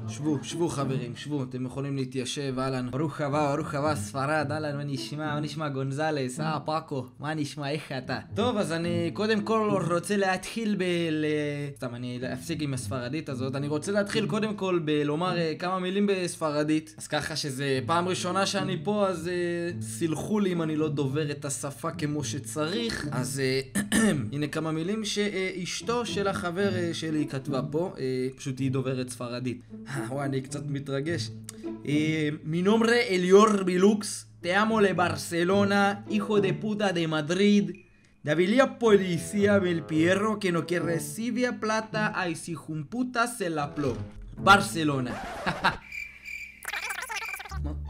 שבו חברים, שבו, אתם יכולים להתיישב, אהלן. ברוך הבא, ספרד, אהלן, מה נשמע גונזלס, פאקו, מה נשמע, איך אתה? טוב, אז אני קודם כל רוצה להתחיל סתם, אני אפסיק עם הספרדית הזאת, אני רוצה להתחיל קודם כל בלומר כמה מילים בספרדית. אז ככה שזה פעם ראשונה שאני פה, אז סלחו לי אם אני לא דובר את השפה כמו שצריך. אז הנה כמה מילים שאשתו של החבר שלי כתבה פה, פשוט היא דוברת ספרדית. וואי, אני קצת מתרגש. Mi nombre es Elior Bilux, te amo de Barcelona, hijo de puta de Madrid. Davilia policía del Pierro que no que recibe plata ay si jumputa se la plo. ברסלונה.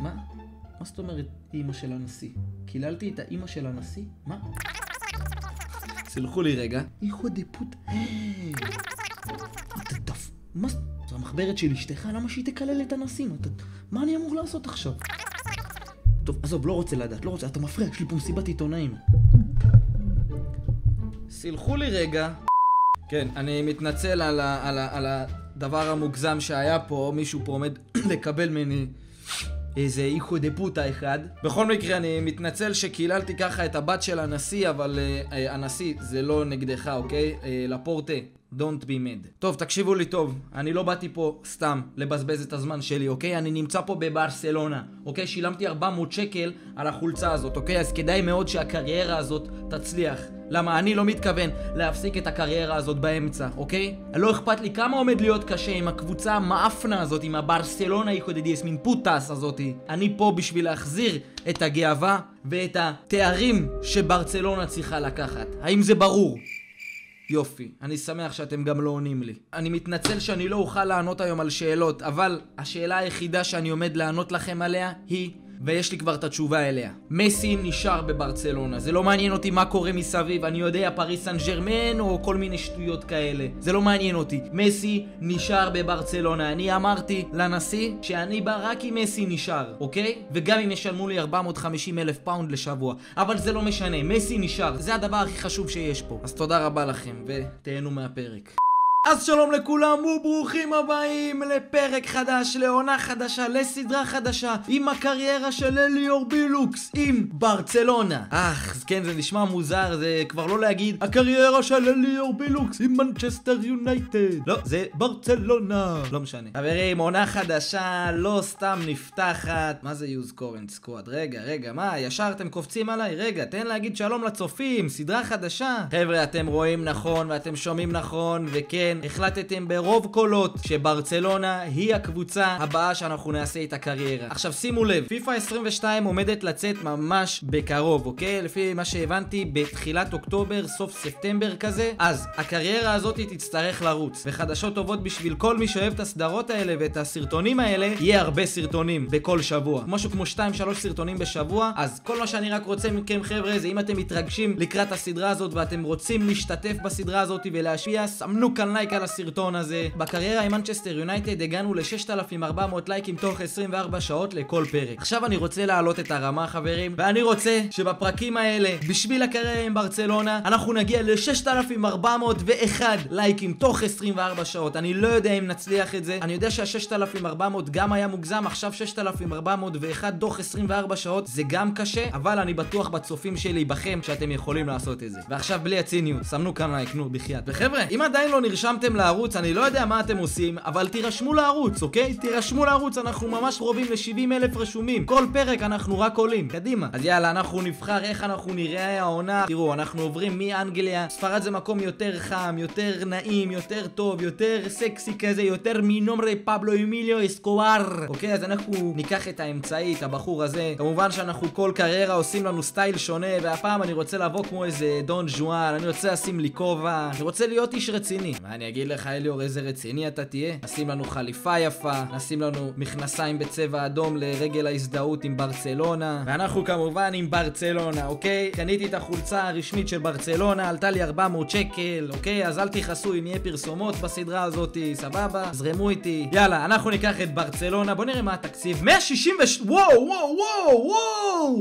מה זאת אומרת אמא של הנשיא? קיללתי את האמא של הנשיא? מה? סלחו לי רגע. היכו דה פוט... אתה דף... מה? זו המחברת של אשתך? למה שהיא תקלל את הנשיא? מה אני אמור לעשות עכשיו? טוב, עזוב, לא רוצה לדעת, לא רוצה, אתה מפריע, יש לי פה מסיבת עיתונאים. סלחו לי רגע. כן, אני מתנצל על הדבר המוגזם שהיה פה, מישהו פה עומד לקבל ממני איזה איכו דה פוטה אחד. בכל מקרה, אני מתנצל שקיללתי ככה את הבת של הנשיא, אבל הנשיא זה לא נגדך, אוקיי? לפורטה. Don't be mad. טוב, תקשיבו לי טוב, אני לא באתי פה סתם לבזבז את הזמן שלי, אוקיי? אני נמצא פה בברסלונה, אוקיי? שילמתי 400 שקל על החולצה הזאת, אוקיי? אז כדאי מאוד שהקריירה הזאת תצליח. למה? אני לא מתכוון להפסיק את הקריירה הזאת באמצע, אוקיי? לא אכפת לי כמה עומד להיות קשה עם הקבוצה המאפנה הזאת, עם הברסלונה היחודדיאס, מין פוטס הזאת. אני פה בשביל להחזיר את הגאווה ואת התארים שברצלונה צריכה לקחת. האם זה ברור? יופי, אני שמח שאתם גם לא עונים לי. אני מתנצל שאני לא אוכל לענות היום על שאלות, אבל השאלה היחידה שאני עומד לענות לכם עליה היא, ויש לי כבר את התשובה אליה. מסי נשאר בברצלונה. זה לא מעניין אותי מה קורה מסביב, אני יודע פריס סן ז'רמן או כל מיני שטויות כאלה. זה לא מעניין אותי. מסי נשאר בברצלונה. אני אמרתי לנשיא שאני בא רק אם מסי נשאר, אוקיי? וגם אם ישלמו לי 450,000 פאונד לשבוע. אבל זה לא משנה, מסי נשאר. זה הדבר הכי חשוב שיש פה. אז תודה רבה לכם, ותהנו מהפרק. אז שלום לכולם וברוכים הבאים לפרק חדש, לעונה חדשה, לסדרה חדשה עם הקריירה של אליור בילוקס עם ברצלונה. כן, זה נשמע מוזר, זה כבר לא להגיד הקריירה של אליור בילוקס עם מנצ'סטר יונייטד. לא, זה ברצלונה. לא משנה. חברים, עונה חדשה לא סתם נפתחת. מה זה use current squad? רגע, מה? ישר אתם קופצים עליי? רגע, תן להגיד שלום לצופים, סדרה חדשה. חבר'ה, אתם רואים נכון ואתם שומעים נכון, וכן, החלטתם ברוב קולות שברצלונה היא הקבוצה הבאה שאנחנו נעשה את הקריירה. עכשיו שימו לב, פיפא 22 עומדת לצאת ממש בקרוב, אוקיי? לפי מה שהבנתי, בתחילת אוקטובר, סוף ספטמבר כזה. אז הקריירה הזאת תצטרך לרוץ. וחדשות טובות בשביל כל מי שאוהב את הסדרות האלה ואת הסרטונים האלה, יהיה הרבה סרטונים בכל שבוע. משהו כמו 2-3 סרטונים בשבוע. אז כל מה שאני רק רוצה מכם חבר'ה, זה אם אתם מתרגשים לקראת הסדרה הזאת ואתם רוצים להשתתף בסדרה הזאת ולהשפיע, סמנו כאן לייק על הסרטון הזה. בקריירה עם מנצ'סטר יונייטד הגענו ל-6,400 לייקים תוך 24 שעות לכל פרק. עכשיו אני רוצה להעלות את הרמה חברים, ואני רוצה שבפרקים האלה בשביל הקריירה עם ברצלונה אנחנו נגיע ל-6,401 לייקים תוך 24 שעות. אני לא יודע אם נצליח את זה. אני יודע שה-6,400 גם היה מוגזם, עכשיו 6,401 תוך 24 שעות זה גם קשה, אבל אני בטוח בצופים שלי, בכם, שאתם יכולים לעשות את זה. ועכשיו בלי הציניות, שמנו כאן לייק, נו בחייאת. וחבר'ה, אם עדיין לא נרשמתם לערוץ, אני לא יודע מה אתם עושים, אבל תירשמו לערוץ, אוקיי? תירשמו לערוץ, אנחנו ממש קרובים ל-70,000 רשומים. כל פרק אנחנו רק עולים, קדימה. אז יאללה, אנחנו נבחר איך אנחנו נראה העונה. תראו, אנחנו עוברים מאנגליה. ספרד זה מקום יותר חם, יותר נעים, יותר טוב, יותר סקסי כזה, יותר מנומרי פבלו אמיליו אסקובר. אוקיי, אז אנחנו ניקח את האמצעי, את הבחור הזה. כמובן שאנחנו כל קריירה עושים לנו סטייל שונה, והפעם אני רוצה לבוא כמו איזה דון ז'ואן, אני רוצה לשים לי כובע, אני רוצה להיות איש רציני. מה אני אגיד לך אליור, איזה רציני אתה תהיה? נשים לנו חליפה יפה, נשים לנו מכנסיים בצבע אדום לרגל ההזדהות עם ברצלונה, ואנחנו כמובן עם ברצלונה, אוקיי? קניתי את החולצה הרשמית של ברצלונה, עלתה לי 400 שקל, אוקיי? אז אל תכעסו אם יהיה פרסומות בסדרה הזאת, סבבה? זרמו איתי. יאללה, אנחנו ניקח את ברצלונה, בוא נראה מה התקציב. 160 וואו,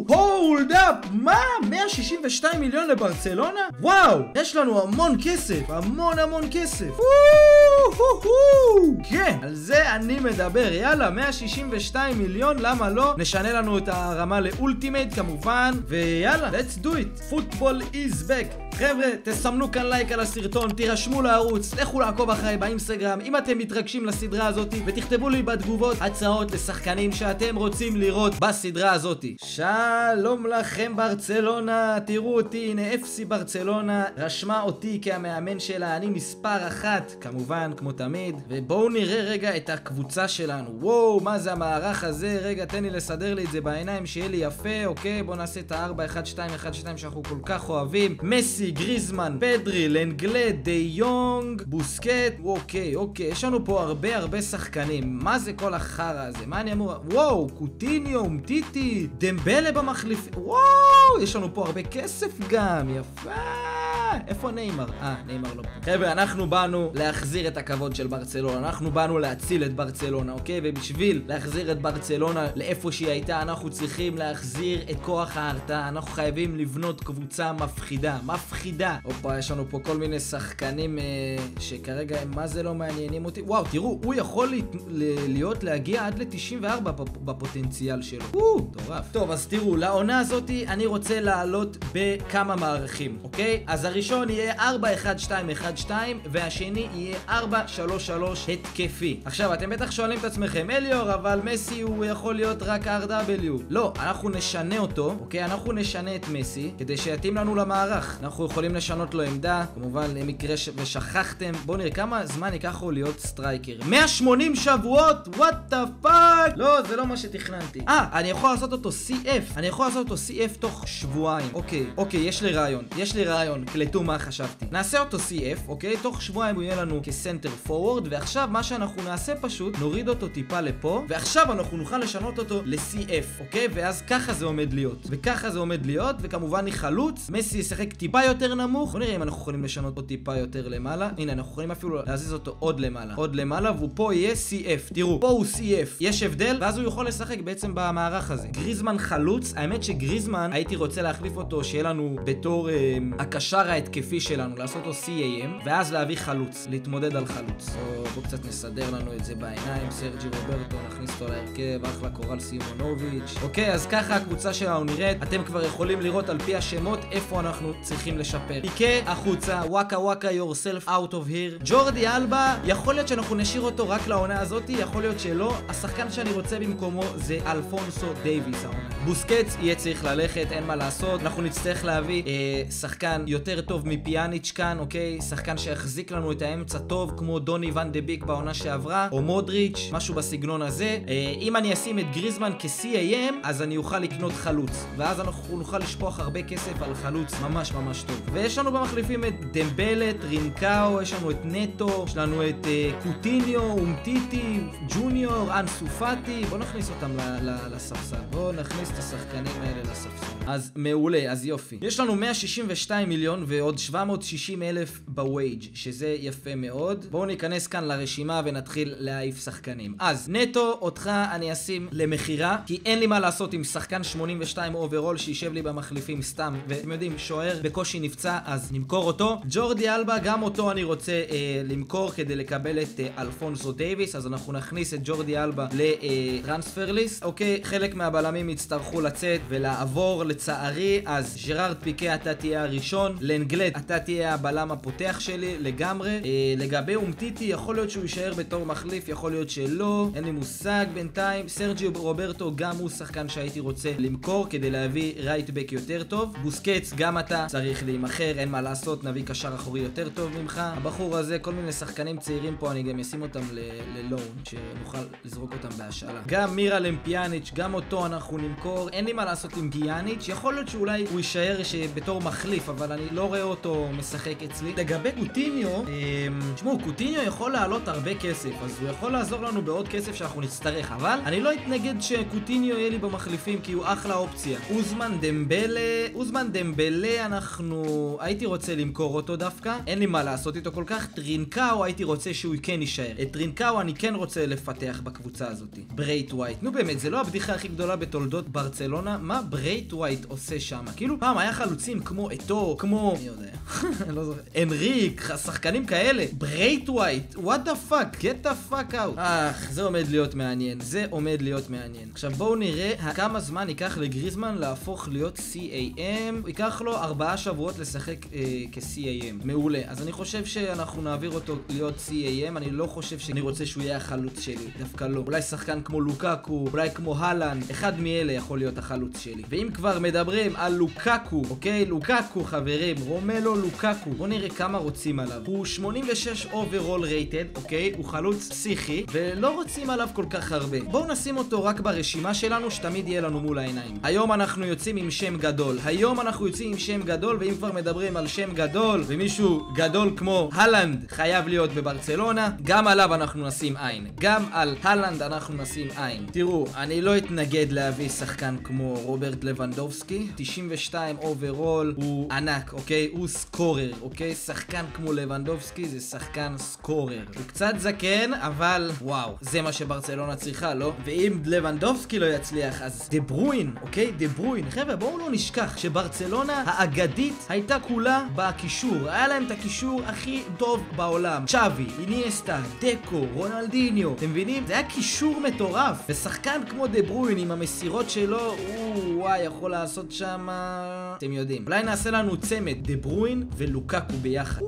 הולד אפ, מה? 162 מיליון לברצלונה? וואו, יש לנו המון כסף, המון כסף. כן, על זה אני מדבר. יאללה, 162 מיליון, למה לא? נשנה לנו את הרמה לאולטימייט כמובן, ויאללה, let's do it. Football is back. חבר'ה, תסמנו כאן לייק על הסרטון, תירשמו לערוץ, לכו לעקוב אחריי באינסטגרם אם אתם מתרגשים לסדרה הזאת, ותכתבו לי בתגובות הצעות לשחקנים שאתם רוצים לראות בסדרה הזאת. שלום לכם ברצלונה, תראו אותי, הנה FC ברצלונה רשמה אותי כהמאמן שלה, אני מספר 1 כמובן כמו תמיד, ובואו נראה רגע את הקבוצה שלנו. וואו, מה זה המערך הזה? רגע, תן לי לסדר לי את זה בעיניים שיהיה לי יפה. אוקיי, בואו נעשה את ה-4-1-2-1-2 שאנחנו כל כך אוהבים. מסי, גריזמן, פדרי, לנגלה, די יונג, בוסקט. אוקיי, יש לנו פה הרבה שחקנים. מה זה כל החרא הזה? מה אני אמור? וואו, קוטיניו, אומטיטי, דמבלה במחליף. וואו, יש לנו פה הרבה כסף גם. יפה. איפה ניימר? ניימר לא פה. חבר'ה, אנחנו באנו להחזיר את הכבוד של ברצלונה. אנחנו באנו להציל את ברצלונה, אוקיי? ובשביל להחזיר את ברצלונה לאיפה שהיא הייתה, אנחנו צריכים להחזיר את כוח ההרתעה. אנחנו חייבים לבנות קבוצה מפחידה. אופה, יש לנו פה כל מיני שחקנים שכרגע הם מה זה לא מעניינים אותי. וואו, תראו, הוא יכול להגיע עד ל-94 בפוטנציאל שלו. טורף. טוב, אז תראו, לעונה הזאת אני רוצה לעלות בכמה מערכים, אוקיי? אז הראשון יהיה 4-1-2-1-2 והשני יהיה 4-3-3 התקפי. עכשיו, אתם בטח שואלים את עצמכם, אליור, אבל מסי הוא יכול להיות רק RW. לא, אנחנו נשנה אותו, אוקיי? אנחנו נשנה את מסי כדי שיתאים לנו למערך. אנחנו יכולים לשנות לו עמדה, כמובן למקרה ושכחתם. בואו נראה כמה זמן ייקח לו להיות סטרייקר. 180 שבועות? What the fuck? לא, זה לא מה שתכננתי. אני יכול לעשות אותו CF. אני יכול לעשות אותו CF תוך שבועיים. אוקיי, יש לי רעיון. קלטו מה חשבתי. נעשה אותו CF, אוקיי? תוך שבועיים הוא יהיה לנו כסנטר פורוורד, ועכשיו מה שאנחנו נעשה פשוט, נוריד אותו טיפה לפה, ועכשיו אנחנו נוכל לשנות אותו ל-CF, אוקיי? ואז ככה זה עומד להיות. וכמובן חלוץ, מסי ישחק טיפה יותר נמוך. בוא נראה אם אנחנו יכולים לשנות אותו טיפה יותר למעלה. הנה, אנחנו יכולים אפילו להזיז אותו עוד למעלה, והוא פה יהיה CF. תראו, פה הוא CF. יש הבדל, ואז הוא יכול לשחק בעצם במערך הזה. גריזמן חלוץ, האמת שגריזמן הייתי רוצה להחליף אותו שיהיה לנו בתור הקשר ההתקפי שלנו, לעשות לו CAM, ואז להביא חלוץ, להתמודד על חלוץ. בוא קצת נסדר לנו את זה בעיניים. סרג'י רוברטו, נכניס אותו להרכב, אחלה קורל סימונוביץ'. אוקיי, אז ככה הקבוצה שלנו נראית. אתם כבר יכולים לראות על פי השמות איפה אנחנו צריכים לשפר. פיקה החוצה, וואקה yourself out of here. ג'ורדי אלבה, יכול להיות שאנחנו נשאיר אותו רק לעונה הזאת, יכול להיות שלא. השחקן שאני רוצה במקומו זה אלפונסו דייביס העונה. בוסקטס יהיה צריך ללכת, אין מה לעשות. אנחנו נצטרך להביא שחקן יותר טוב מפיאניץ' כאן, אוקיי? שחקן שיחזיק לנו את האמצע טוב, כמו דוני ון דה ביק בעונה שעברה, או מודריץ', משהו בסגנון הזה. אם אני אשים את גריזמן כ-CAM, אז אני אוכל לקנות חלוץ, ואז אנחנו נוכל לשפוך הרבה כסף על חלוץ ממש טוב. ויש לנו במחליפים את דמבלה, טרינקאו, יש לנו את נטו, יש לנו את קוטיניו, אומטיטי, ג'וניור, אנסו פאטי. בואו נכניס אותם לספסל. בואו נכניס את השחקנים האלה לספסל. אז מעולה, אז יופי. יש לנו 162 מיליון ועוד 760,000 בווייג', שזה יפה מאוד. בואו ניכנס כאן לרשימה ונתחיל להעיף שחקנים. אז נטו, אותך אני אשים למחירה, כי אין לי מה לעשות עם שחקן 82 אוברול שישב לי במחליפים סתם, ואתם יודעים, שוער בקושי נפצע, אז נמכור אותו. ג'ורדי אלבה, גם אותו אני רוצה למכור כדי לקבל את אלפונסו דייביס, אז אנחנו נכניס את ג'ורדי אלבה לטרנספר ליסט. אוקיי, חלק מהבלמים יצטרכו לצאת ולעבור לצערי, אז ג'רארד פיקה אתה תהיה הראשון, לנגלט אתה תהיה הבלם הפותח שלי לגמרי. לגבי אומטיטי, יכול להיות שהוא יישאר בתור מחליף, יכול להיות שלא, אין לי מושג בינתיים. סרג'י רוברטו, גם הוא שחקן שהייתי רוצה למכור כדי להביא רייטבק יותר טוב. בוסקטס, גם אתה צריך להימחר, אין מה לעשות, נביא קשר אחורי יותר טוב ממך. הבחור הזה, כל מיני שחקנים צעירים פה, אני גם אשים אותם ללון, שנוכל לזרוק אותם בהשאלה. גם מירה למפיאניץ', גם אותו אנחנו נמכור. אין לי מה לעשות עם גיאניץ', יכול להיות שאולי הוא יישאר בתור מחליף, אבל אני לא רואה אותו משחק אצלי. לגבי קוטיניו, תשמעו, קוטיניו יכול לעלות הרבה כסף, אז הוא יכול לעזור לנו בעוד כסף שאנחנו נצטרך, אבל אני לא אתנגד שקוטיניו יהיה לי במחליפים, כי הוא אחלה אופציה. אוזמן דמבלה, אנחנו הייתי רוצה למכור אותו דווקא, אין לי מה לעשות איתו כל כך. טרינקאו הייתי רוצה שהוא כן יישאר. את טרינקאו אני כן רוצה לפתח בקבוצה הזאת. ברייט ווייט, נו באמת, זה לא הבדיחה הכי גדולה בתולדות ברצלונה, מה ברייט ווייט עושה שם? כאילו, פעם היה חלוצים כמו אתו, כמו... אני יודע. לא זוכר. אנריק, שחקנים כאלה. ברייט ווייט, what the fuck? get the fuck out. זה עומד להיות מעניין. זה עומד להיות מעניין. עכשיו בואו נראה כמה זמן ייקח לגריזמן להפוך להיות CAM. ייקח לו 4 שבועות לשחק כ-CAM. מעולה. אז אני חושב שאנחנו נעביר אותו להיות CAM. אני לא חושב שאני רוצה שהוא יהיה החלוץ שלי. דווקא לא. אולי שחקן כמו לוקאקו, אולי כמו הלנד. אחד מאלה יכול להיות החלוץ שלי. ואם כבר מדברים על לוקאקו, אוקיי? לוקאקו חברים, רומלו לוקאקו. בואו נראה כמה רוצים עליו. הוא 86 overall rated, אוקיי? הוא חלוץ פסיכי, ולא רוצים עליו כל כך הרבה. בואו נשים אותו רק ברשימה שלנו, שתמיד יהיה לנו מול העיניים. היום אנחנו יוצאים עם שם גדול. ואם כבר מדברים על שם גדול, ומישהו גדול כמו הלנד חייב להיות בברצלונה, גם עליו אנחנו נשים עין. גם על הלנד אנחנו נשים עין. תראו, אני לא אתנגד להביא שחקן כמו רוברט לבנדובסקי. 92 אוברול, הוא ענק, אוקיי? הוא סקורר, אוקיי? שחקן כמו לבנדובסקי זה שחקן סקורר. הוא קצת זקן, אבל וואו, זה מה שברצלונה צריכה, לא? ואם לבנדובסקי לא יצליח, אז דה ברוין, אוקיי? דה ברוין. חבר'ה, בואו לא נשכח שברצלונה האגדית הייתה כולה בקישור. היה להם את הקישור הכי טוב בעולם. צ'אבי, איניאסטה, דקו, רונלדיניו. אתם מבינים? זה היה קישור מטורף. ושחקן כמו דה ברוין עם המסירות שלו, וואי, יכול לעשות שם... אתם יודעים. אולי נעשה לנו צמד, דה ברוין ולוקאקו ביחד.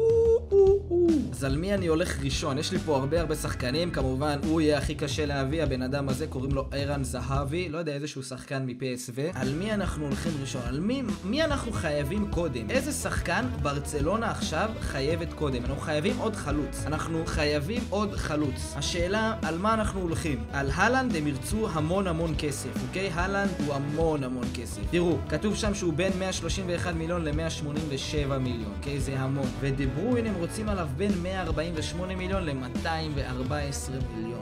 אז על מי אני הולך ראשון? יש לי פה הרבה שחקנים, כמובן הוא יהיה הכי קשה להביא, הבן אדם הזה קוראים לו ערן זהבי, לא יודע, איזשהו שחקן מ-PSV. על מי אנחנו הולכים ראשון? על מי אנחנו חייבים קודם? איזה שחקן ברצלונה עכשיו חייבת קודם? אנחנו חייבים עוד חלוץ. אנחנו חייבים עוד חלוץ. השאלה, על מה אנחנו הולכים? על הלנד הם ירצו המון כסף, אוקיי? הלנד הוא המון כסף. תראו, כתוב שם שהוא בין 131 מיליון ל-187 מיליון, אוקיי? זה המון. ודה ברוין הם רוצים עליו בין 148 מיליון ל-214 מיליון.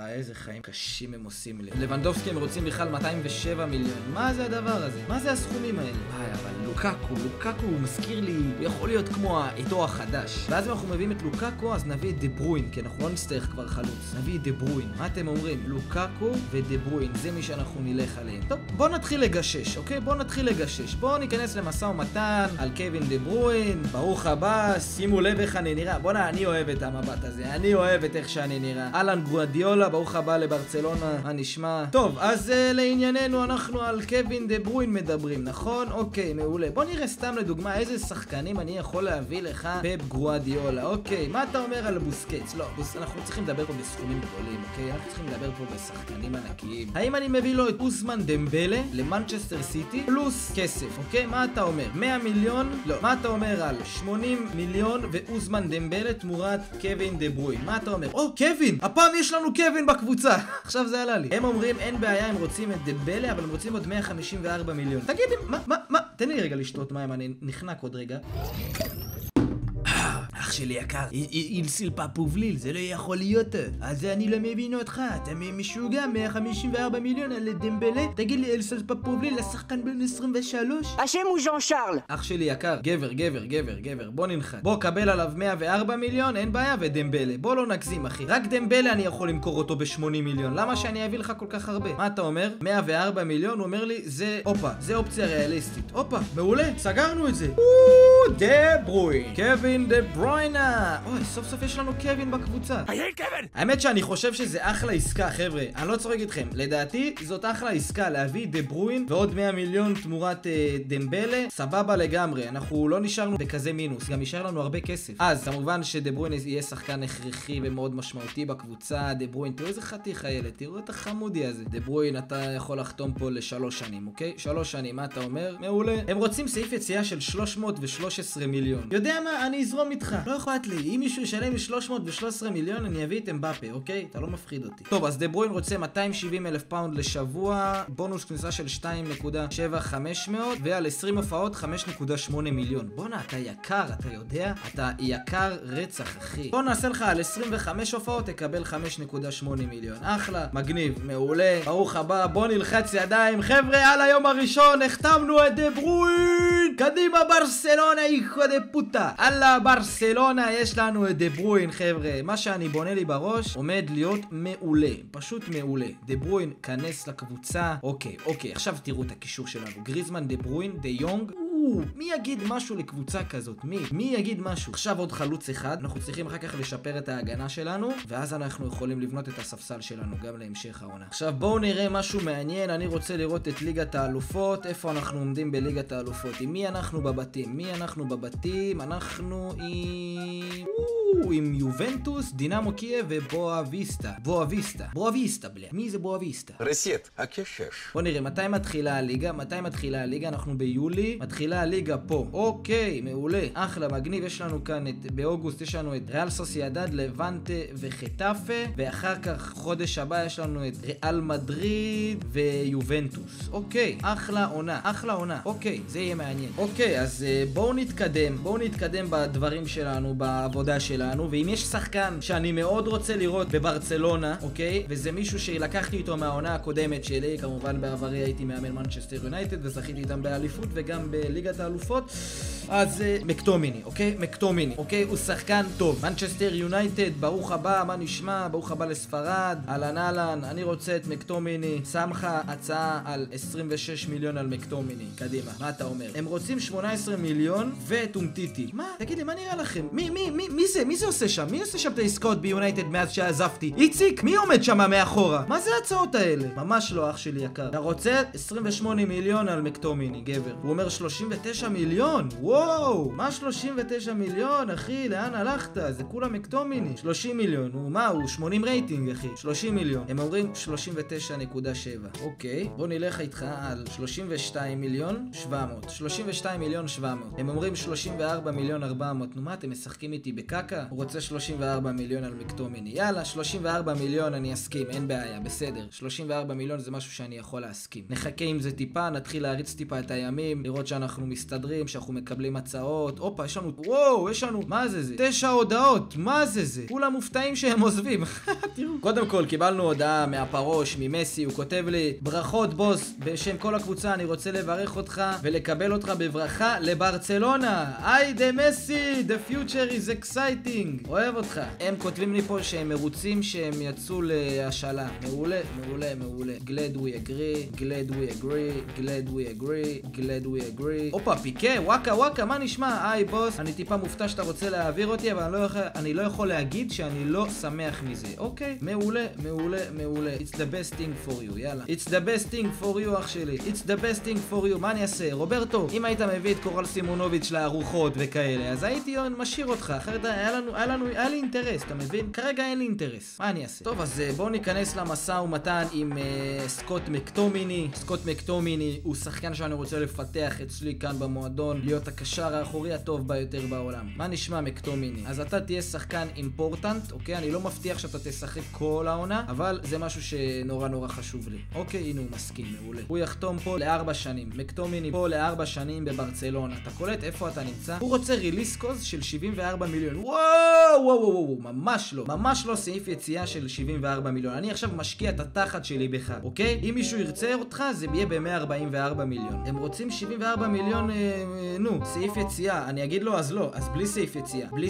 איזה חיים קשים הם עושים לי. לבנדובסקי הם רוצים בכלל 207 מיליון. מה זה הדבר הזה? מה זה הסכומים האלה? אבל לוקאקו הוא מזכיר לי, הוא יכול להיות כמו האתו החדש. ואז אם אנחנו מביאים את לוקאקו, אז נביא את דה ברוין, כי אנחנו לא נצטרך כבר חלוץ. נביא את דה ברוין. מה אתם אומרים? לוקאקו ודה ברוין, זה מי שאנחנו נלך עליהם. טוב, בואו נתחיל לגשש, אוקיי? בואו ניכנס למשא ומתן על קווין דה ברוין. ברוך הבא, שימו לב איך אני נראה. בוא'נה, אני אוהב את המבט הזה. אני אוהב את איך שאני נראה. אלן גוארדיולה, ברוך הבא לברצלונה, מה נשמע? טוב, אז לענייננו אנחנו על קווין דה ברוין מדברים, נכון? אוקיי, מעולה. בוא נראה סתם לדוגמה איזה שחקנים אני יכול להביא לך פפ גוארדיולה. אוקיי, מה אתה אומר על בוסקץ? לא, אנחנו צריכים לדבר פה בסכומים גדולים, אוקיי? אנחנו צריכים לדבר פה בשחקנים ענקיים. האם אני מביא לו את אוסמן דמבלה למנצ'סטר סיטי פלוס כסף, אוקיי? מה אתה אומר? 100 מיליון? לא. מה אתה אומר על 80 מיליון ואוסמן דמבלה תמורת קווין דה ברוין? מה אתה אומר? או, קווין! הפעם יש לנו קווין בקבוצה. עכשיו זה עלה לי. הם אומרים אין בעיה, הם רוצים את דמבלה, אבל הם רוצים עוד 154 מיליון. תגידי, מה? תן לי רגע לשתות מים, אני נחנק עוד רגע. אח שלי יקר, איל פפובליל, זה לא יכול להיות. אז אני לא מבין אותך, אתה משוגע, 154 מיליון על דמבלה? תגיד לי, איל פפובליל, לשחקן בן 23? השם הוא ז'אן שרל. אח שלי יקר, גבר, בוא ננחת. בוא קבל עליו 104 מיליון, אין בעיה, ודמבלה. בוא לא נגזים, אחי. רק דמבלה אני יכול למכור אותו ב-80 מיליון. למה שאני אביא לך כל כך הרבה? מה אתה אומר? 104 מיליון, הוא אומר לי, זה אופציה ריאליסטית. הופה, מעולה, סגרנו את זה. דה ברוין, קווין דה ברuyne. אוי, סוף סוף יש לנו קווין בקבוצה. האמת שאני חושב שזה אחלה עסקה, חבר'ה. אני לא צוחק איתכם. לדעתי זאת אחלה עסקה להביא דה ברוין ועוד 100 מיליון תמורת דמבלה. סבבה לגמרי. אנחנו לא נשארנו בכזה מינוס, גם נשאר לנו הרבה כסף. אז כמובן שדה ברוין יהיה שחקן הכרחי ומאוד משמעותי בקבוצה. דה ברוין, תראו איזה חתיך הילד, תראו את החמודי הזה. דה ברוין, אתה יכול לחתום פה ל3 שנים, אוקיי? 3 שנים, מה אתה אומר? מעולה. הם רוצים סעיף יציאה של 313 מיליון. יודע מה? אני אזרום איתך. לא אכפת לי. אם מישהו ישלם 313 מיליון, אני אביא את אמבפה, אוקיי? אתה לא מפחיד אותי. טוב, אז דה ברוין רוצה 270,000 פאונד לשבוע, בונוס כניסה של 2.7500 ועל 20 הופעות 5.8 מיליון. בונה, אתה יקר, אתה יודע? אתה יקר רצח, אחי. בוא נעשה לך על 25 הופעות, תקבל 5.8 מיליון. אחלה, מגניב, מעולה. ברוך הבא, בוא נלחץ ידיים. חבר'ה, על היום הראשון החתמנו את דה ברוין. קדימה ברצלונה, היכו דה פוטה. הלאה ברצלונה, יש לנו את דה ברוין, חבר'ה. מה שאני בונה לי בראש עומד להיות מעולה, פשוט מעולה. דה ברוין כנס לקבוצה. אוקיי, עכשיו תראו את הקישור שלנו. גריזמן, דה ברוין, דה יונג. מי יגיד משהו לקבוצה כזאת? מי יגיד משהו? עכשיו עוד חלוץ אחד, אנחנו צריכים אחר כך לשפר את ההגנה שלנו, ואז אנחנו יכולים לבנות את הספסל שלנו גם להמשך העונה. עכשיו בואו נראה משהו מעניין, אני רוצה לראות את ליגת האלופות, איפה אנחנו עומדים בליגת האלופות, עם מי אנחנו בבתים? אנחנו עם יובנטוס, דינמו קייב ובואוויסטה. בואוויסטה, בלה. מי זה בואוויסטה? רסט, הקשש. בוא נראה, מתי מתחילה הליגה? אנחנו ביולי, מתחילה הליגה פה. אוקיי, מעולה. אחלה, מגניב. יש לנו כאן באוגוסט יש לנו את ריאל סוסיידד, לבנטה וחטאפה, ואחר כך חודש הבא יש לנו את ריאל מדריד ויובנטוס. אוקיי, אחלה עונה. אוקיי, זה יהיה מעניין. אוקיי, אז בואו נתקדם בדברים שלנו, בעבודה שלנו, ואם יש שחקן שאני מאוד רוצה לראות בברצלונה, אוקיי, וזה מישהו שלקחתי איתו מהעונה הקודמת שלי, כמובן בעברי הייתי מאמן מנצ'סטר יונייטד וזכיתי איתם באליפות וגם בליגת האלופות, אז מקטומיני, אוקיי, הוא שחקן טוב. מנצ'סטר יונייטד, ברוך הבא, מה נשמע? ברוך הבא לספרד, אהלן, אני רוצה את מקטומיני. שם לך הצעה על 26 מיליון על מקטומיני, קדימה, מה אתה אומר? הם רוצים 18 מיליון וטומטיטי. מה? תגיד לי, מה נראה לכם? מי זה עושה שם? מי עושה שם את העסקאות ביונייטד מאז שעזבתי? איציק, מי עומד שם מאחורה? מה זה ההצעות האלה? ממש לא, אח שלי יקר. אתה רוצה 28 מיליון על מקטומיני, גבר. הוא אומר 39 מיליון? וואו, מה 39 מיליון, אחי? לאן הלכת? זה כולה מקטומיני. 30 מיליון, הוא 80 רייטינג, אחי. 30 מיליון. הם אומרים 39.7. אוקיי, בוא נלך איתך על 32 מיליון 700. 32 מיליון 700. הם אומרים 34 מיליון 400. נו מה, אתם משחקים איתי בקקה? הוא רוצה 34 מיליון על מקטומיני. יאללה, 34 מיליון אני אסכים, אין בעיה, בסדר. 34 מיליון זה משהו שאני יכול להסכים. נחכה עם זה טיפה, נתחיל להריץ טיפה את הימים, לראות שאנחנו מסתדרים, שאנחנו מקבלים הצעות. אופה, יש לנו, מה זה? 9 הודעות, מה זה? כולם מופתעים שהם עוזבים. תראו. קודם כל, קיבלנו הודעה מהפרוש, ממסי, הוא כותב לי, ברכות בוס, בשם כל הקבוצה אני רוצה לברך אותך ולקבל אותך בברכה לברצלונה. היידה מסי, the future is exciting. אוהב אותך. הם כותבים לי פה שהם מרוצים שהם יצאו להשאלה. מעולה. Glad we agree. אופה, פיקה, וואקה, מה נשמע? היי בוס, אני טיפה מופתע שאתה רוצה להעביר אותי, אבל אני לא יכול להגיד שאני לא שמח מזה. אוקיי, מעולה. It's the best thing for you, יאללה. It's the best thing for you, אח שלי. It's the best thing for you. מה אני אעשה? רוברטו, אם היית מביא את קורל סימונוביץ' לארוחות וכאלה, אז הייתי משאיר אותך. אחרת היה לי אינטרס, אתה מבין? כרגע אין לי אינטרס. מה אני אעשה? טוב, אז בואו ניכנס למשא ומתן עם סקוט מקטומיני. סקוט מקטומיני הוא שחקן שאני רוצה לפתח אצלי כאן במועדון, להיות הקשר האחורי הטוב ביותר בעולם. מה נשמע מקטומיני? אז אתה תהיה שחקן אימפורטנט, אוקיי? אני לא מבטיח שאתה תשחק כל העונה, אבל זה משהו שנורא חשוב לי. אוקיי, הנה הוא מסכים, מעולה. הוא יחתום פה ל4 שנים. מקטומיני פה ל4 שנים בברצלונה. אתה קולט איפה אתה נמצא? הוא רוצה ריליס קוז של 74 מיליון. וואו, ממש לא סעיף יציאה של 74 מיליון. אני עכשיו משקיע את התחת שלי בך, אוקיי? אם מישהו ירצה אותך, זה יהיה ב-144 מיליון. הם רוצים 74 מיליון, סעיף יציאה. אני אגיד לו, אז לא, אז בלי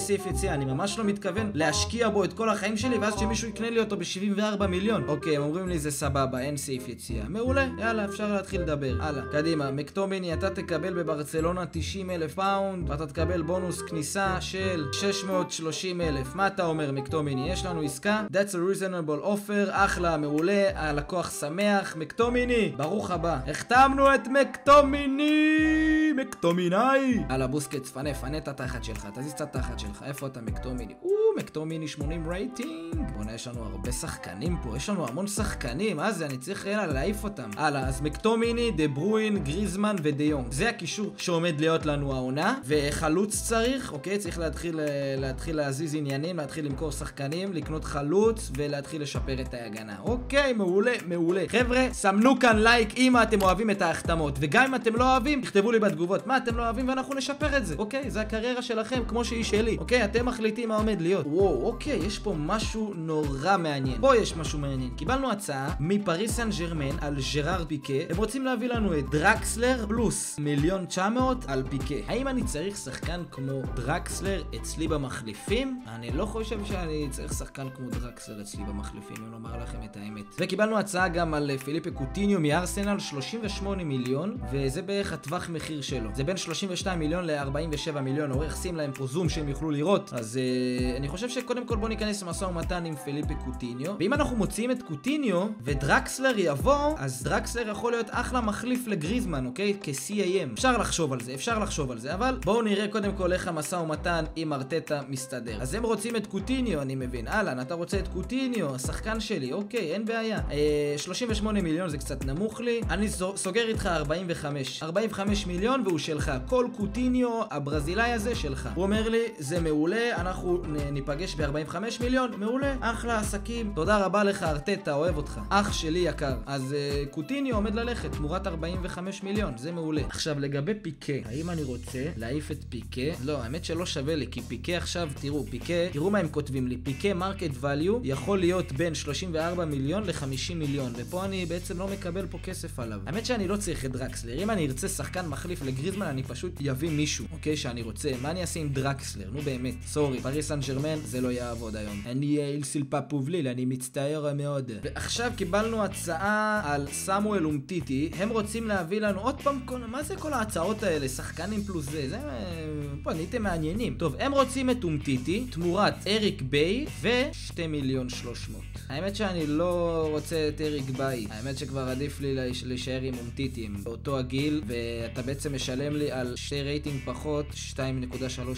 סעיף יציאה. אני ממש לא מתכוון להשקיע בו את כל החיים שלי, ואז שמישהו יקנה לי אותו ב-74 מיליון. אוקיי, הם אומרים לי זה סבבה, אין סעיף יציאה. מעולה, יאללה, אפשר להתחיל לדבר. הלאה, קדימה, מקטומיני, אתה תקבל בברצלונה 90,000 פאונד, ואתה תקבל בונוס כניסה של 630,000. מה אתה אומר, מקטומיני? יש לנו עסקה? That's a reasonable offer, אחלה, מעולה, הלקוח שמח. מקטומיני, ברוך הבא. החתמנו את מקטומינאי. הלאה, בוסקץ, פנה את התחת שלך, תזיז את התחת שלך. איפה אתה, מקטומיני? מקטומיני 80 רייטינג. בוא'נה, יש לנו הרבה שחקנים פה, יש לנו המון שחקנים, מה זה? אני צריך להעיף אותם. הלאה, אז מקטומיני, דה ברוין, גריזמן ודה יונג. זה הקישור שעומד להיות לנו העונה, וחלוץ צריך, אוקיי? צריך להתחיל להזיז עניינים, להתחיל למכור שחקנים, לקנות חלוץ ולהתחיל לשפר את ההגנה. אוקיי, מעולה. חבר'ה, סמנו כאן לייק אם אתם אוהבים את ההחתמות, וגם אם אתם לא אוהבים, תכתבו לי בתגובות מה אתם לא אוהבים ואנחנו נשפר את זה. אוקיי? זה הקריירה שלכם כמו שהיא שלי. אוקיי? אתם מחליטים מה עומד להיות. להיות. וואו, אוקיי, יש פה משהו נורא מעניין. פה יש משהו מעניין. קיבלנו הצעה מפריס סן ז'רמן על ז'ראר פיקה. הם רוצים להביא לנו את דרקסלר פלוס 1,900,000 על פיקה. האם אני צריך שחקן כמו דרקסלר אצלי במחליפים? אני לא חושב שאני צריך שחקן כמו דרקסלר אצלי במחליפים, אם לומר לכם את האמת. וקיבלנו הצעה גם על פיליפה קוטיניו מארסנל, 38 מיליון, וזה בערך הטווח מחיר שלו. זה בין 32 מיליון ל-47 מיליון. עורך שים להם פה זום שהם יוכלו לראות. אז אני חושב שקודם כל בוא ניכנס למשא ומתן עם פיליפה קוטיניו. ואם אנחנו מוציאים את קוטיניו ודרקסלר יבוא, אז דרקסלר יכול להיות אחלה מחליף לגריזמן, אוקיי? כ-CAM. אפשר לחשוב על זה, אבל בואו נראה קודם כל איך המשא ומתן עם ארטטה מסתדר. אז הם רוצים את קוטיניו, אני מבין. אלן, אתה רוצה את קוטיניו, השחקן שלי, אוקיי, אין בעיה. 38 מיליון זה קצת נמוך לי. אני סוגר איתך 45 מיליון והוא שלך. כל קוטיניו הברזילאי הזה שלך. הוא אומר לי, זה מעולה, אנחנו ניפגש ב-45 מיליון, מעולה, אחלה עסקים. תודה רבה לך ארטטה, אוהב אותך. אח שלי יקר. אז קוטיניו עומד ללכת תמורת 45 מיליון, זה מעולה. עכשיו לגבי פיקה, האם אני רוצה להעיף את פיקה? לא, האמת שלא שווה לי, כי פיקה עכשיו, תראו מה הם כותבים לי. פיקה מרקט ואליו יכול להיות בין 34 מיליון ל-50 מיליון, ופה אני בעצם לא מקבל פה כסף עליו. האמת שאני לא צריך את דרקסלר. אם אני ארצה שחקן מחליף לגריזמן, אני פשוט יביא מישהו, אוקיי, שאני רוצה. מה אני אעשה עם דרקסלר? נו באמת, סורי, פריס סן ז'רמן זה לא יעבוד היום. אני איל פאפובליל, אני מצטער מאוד. ועכשיו קיבלנו הצעה על סמואל אומטיטי. הם רוצים להביא לנו עוד פעם, מה זה כל ההצעות האלה? שחקנים פלוס זה פה נהייתם מעניינים. טוב, הם רוצים את אומטיטי תמורת אריק ביי ו2 מיליון 300. האמת שאני לא רוצה את אריק ביי. האמת שכבר עדיף לי להישאר עם אומטיטי, עם באותו הגיל, ואתה בעצם משלם לי על 2 רייטינג פחות 2.3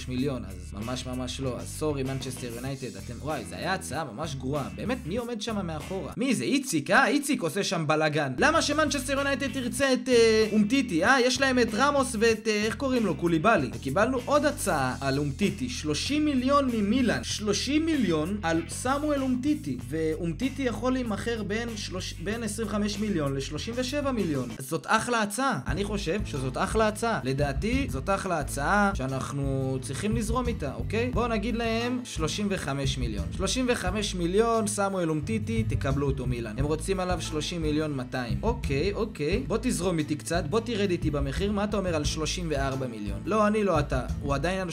מיליון, אז ממש לא. אז סורי מנצ'סטר יונייטד, אתם, וואי, זה היה הצעה ממש גרועה. באמת, מי עומד שם מאחורה? מי זה? איציק, איציק עושה שם בלגן. למה שמנצ'סטר יונייטד תרצה את אומטיטי? יש להם את רמוס ואת, איך קוראים לו? קוליבאלי. וקיבלנו עוד הצעה על אומטיטי, 30 מיליון ממילן, 30 מיליון על סמואל אומטיטי, ואומטיטי יכול להימחר בין 25 מיליון ל-37 מיליון. זאת אחלה הצעה. אני חושב שזאת אחלה הצעה. לדעתי, זאת אחלה הצעה שאנחנו צריכים לזרום איתה, אוקיי? בואו נגיד להם 35 מיליון. 35 מיליון, סמואל אומטיטי, תקבלו אותו מילן. הם רוצים עליו 30 מיליון 200. אוקיי. בוא תזרום איתי קצת, בוא תרד איתי במחיר. מה אתה אומר על 34 מיליון? לא, אני לא אתה. הוא עדיין על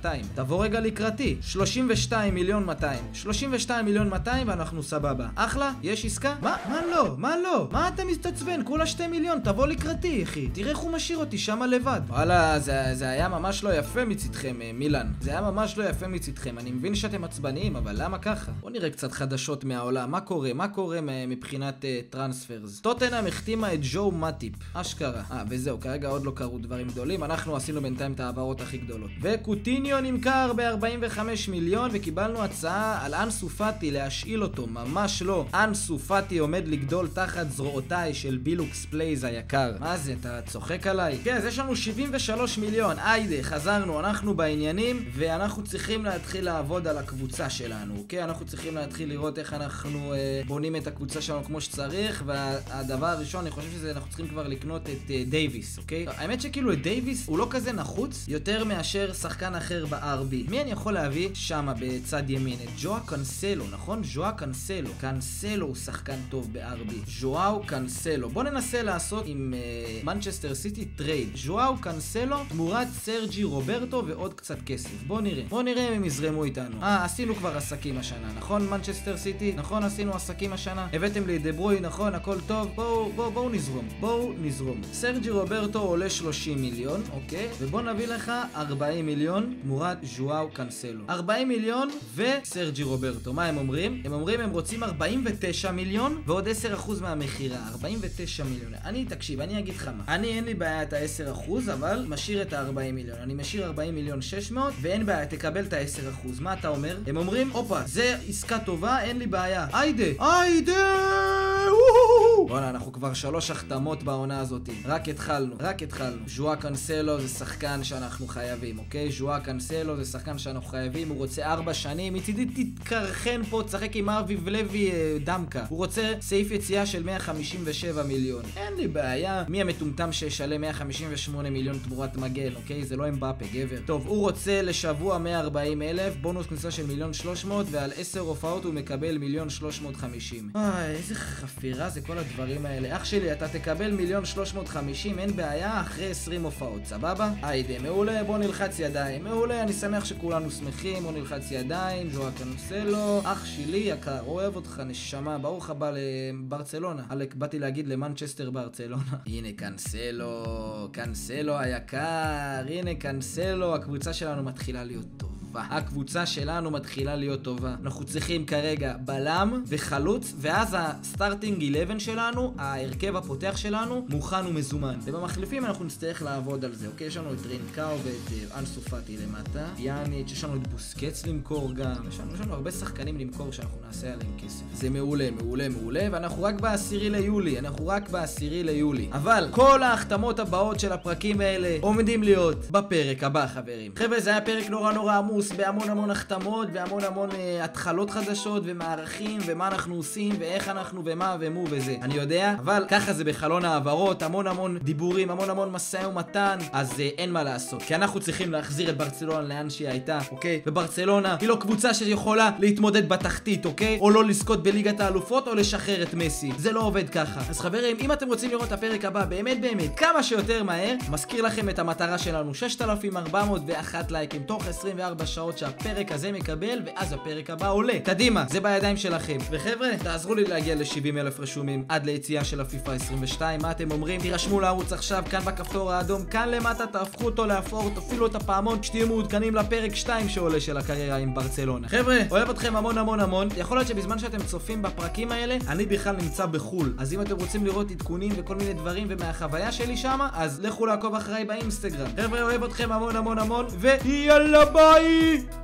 30-200. תבוא רגע לקראתי. 32 מיליון 200. 32 מיליון 200 ואנחנו סבבה. אחלה? יש עסקה? מה לא? מה אתה מסתצבן? כולה 2 מיליון, תבוא לקראתי, אחי. תראה איך הוא משאיר אותי שמה לבד. וואלה, זה היה ממש לא יפה מצדכם, מילן. זה היה ממש לא יפה מצדכם. אני מבין שאתם עצבניים, אבל למה ככה? בוא נראה קצת חדשות מהעולם. מה קורה מבחינת טרנספרס? טוטנהאם החתימה את ג'ו מאטיפ. אשכרה. וזהו, כרגע עוד לא קרו דברים גדולים. אנחנו עשינו בינתיים את העברות הכי גדולות. וקוטיניו נמכר ב-45 מיליון, וקיבלנו הצעה על אנסו פאטי להשאיל אותו. ממש לא. אנסו פאטי עומד לגדול תחת זרועותיי של בילוקס פלייז היקר. מה זה, אתה צוחק עליי? כן, אז יש לנו 73 מיליון. היידה, חזרנו, אנחנו בעניינים, ואנחנו צריכים להתחיל לעבוד על הקבוצה שלנו, אוקיי? אנחנו צריכים להתחיל לראות איך אנחנו בונים את הקבוצה שלנו כמו שצריך, והדבר הראשון, אני חושב אנחנו צריכים כבר לקנות את דייביס, אוקיי? האמת שכאילו את דייביס הוא לא כזה נחוץ יותר מאשר שחקן אחר ב-RB. מי אני יכול להביא? שמה בצד ימין, את ז'ואאו קנסלו, נכון? ז'ואאו קנסלו. קנסלו הוא שחקן טוב ב-RB. ז'ואאו קנסלו. בוא ננסה לעשות עם מנצ'סטר סיטי טרייד. ז'ואאו קנסלו תמורת סרג'י רוברטו ועוד קצת כסף. בוא נראה אם הם יזרמו איתנו. עשינו כבר עסקים השנה, נכון מנצ'סטר סיטי? נכון, עשינו עסקים השנה. הבאתם לי דברוי, נכון, הכל טוב. בואו נזרום. סרג'י רוברטו עולה 30 מיליון, אוקיי? ובוא נביא לך 40 מיליון תמורת ז'ואאו קנסלו. 40 מיליון וסרג'י רוברטו. מה הם אומרים? הם רוצים 49 מיליון ועוד 10% מהמחירה. 49 מיליון. תקשיב, אני אגיד לך מה. אין לי בעיה את ה-10%, אבל משאיר את ה-40 מיליון. אני משאיר 40 מיליון 600, ואין בעיה, תקבל את ה-10%. מה אתה אומר? הם אומרים, אופה, זה עסקה טובה, אין לי בעיה. היידה! בוא'נה, אנחנו כבר 3 החתמות בעונה הזאת. רק התחלנו. ז'ואא קנסלו זה שחקן שאנחנו חייבים, אוקיי? ז'ואא קנסלו זה שחקן שאנחנו חייבים, הוא רוצה 4 שנים, מצידי תתקרחן פה, תשחק עם אביב לוי דמקה. הוא רוצה סעיף יציאה של 157 מיליון. אין לי בעיה. מי המטומטם שישלם 158 מיליון תמורת מגן, אוקיי? זה לא אמבפה, גבר. טוב, הוא רוצה לשבוע 140,000, בונוס כניסה של 1,300,000, ועל 10 הופעות הוא מקבל 1,350,000. איזה חפירה זה כל הדברים האלה. אח שלי, אתה תקבל 1,350,000, אין בעיה, אחרי 20 הופעות, סבבה? היידה, מעולה, בוא נלחץ ידיים. מעולה, אני שמח שכולנו שמחים, בוא נלחץ ידיים. ז'ואא קנסלו, אח שלי יקר, אוהב אותך, נשמה, ברוך הבא לברצלונה. אלק, באתי להגיד למנצ'סטר ברצלונה. הנה קנסלו היקר, הנה קנסלו, הקבוצה שלנו מתחילה להיות טובה. אנחנו צריכים כרגע בלם וחלוץ, ואז הסטארטינג 11 שלנו, ההרכב הפותח שלנו, מוכן ומזומן. ובמחליפים אנחנו נצטרך לעבוד על זה, אוקיי? יש לנו את רינקאו ואת אנסו פאטי למטה, יאניץ', יש לנו את בוסקץ למכור גם, יש לנו הרבה שחקנים למכור שאנחנו נעשה עליהם כסף. זה מעולה, ואנחנו רק ב10 ליולי. אבל כל ההחתמות הבאות של הפרקים האלה עומדים להיות בפרק הבא, חברים. חבר'ה, זה היה פרק נורא עמוס, בהמון החתמות, והמון התחלות חדשות ומערכים, ומה אנחנו עושים, ואיך אנחנו, ומה ומו וזה. אני יודע, אבל ככה זה בחלון העברות, המון דיבורים, המון משא ומתן, אז אין מה לעשות. כי אנחנו צריכים להחזיר את ברצלונה לאן שהיא הייתה, אוקיי? וברצלונה היא לא קבוצה שיכולה להתמודד בתחתית, אוקיי? או לא לזכות בליגת האלופות, או לשחרר את מסי. זה לא עובד ככה. אז חברים, אם אתם רוצים לראות את הפרק הבא, באמת, כמה שיותר מהר, מזכיר לכם את המטרה שלנו, 6,401 לייקים, תוך 24 שעות שהפרק הזה מקבל, ואז הפרק הבא עולה. קדימה, זה בידיים שלכם. וחבר'ה, תעזרו לי להגיע ל70,000 רשומים עד ליציאה של הפיפא 22. מה אתם אומרים? תירשמו לערוץ עכשיו, כאן בכפתור האדום, כאן למטה, תהפכו אותו לאפור, תפעילו את הפעמון, שתהיו מעודכנים לפרק 2 שעולה של הקריירה עם ברצלונה. חבר'ה, אוהב אתכם המון. יכול להיות שבזמן שאתם צופים בפרקים האלה, אני בכלל נמצא בחול. אז אם אתם רוצים לראות עדכונים וכל מיני דברים ומהחוויה שלי שמה, אז לכו לעקוב אחריי באינסטגרם. חבר'ה, אוהב אתכם המון, ויאללה ביי!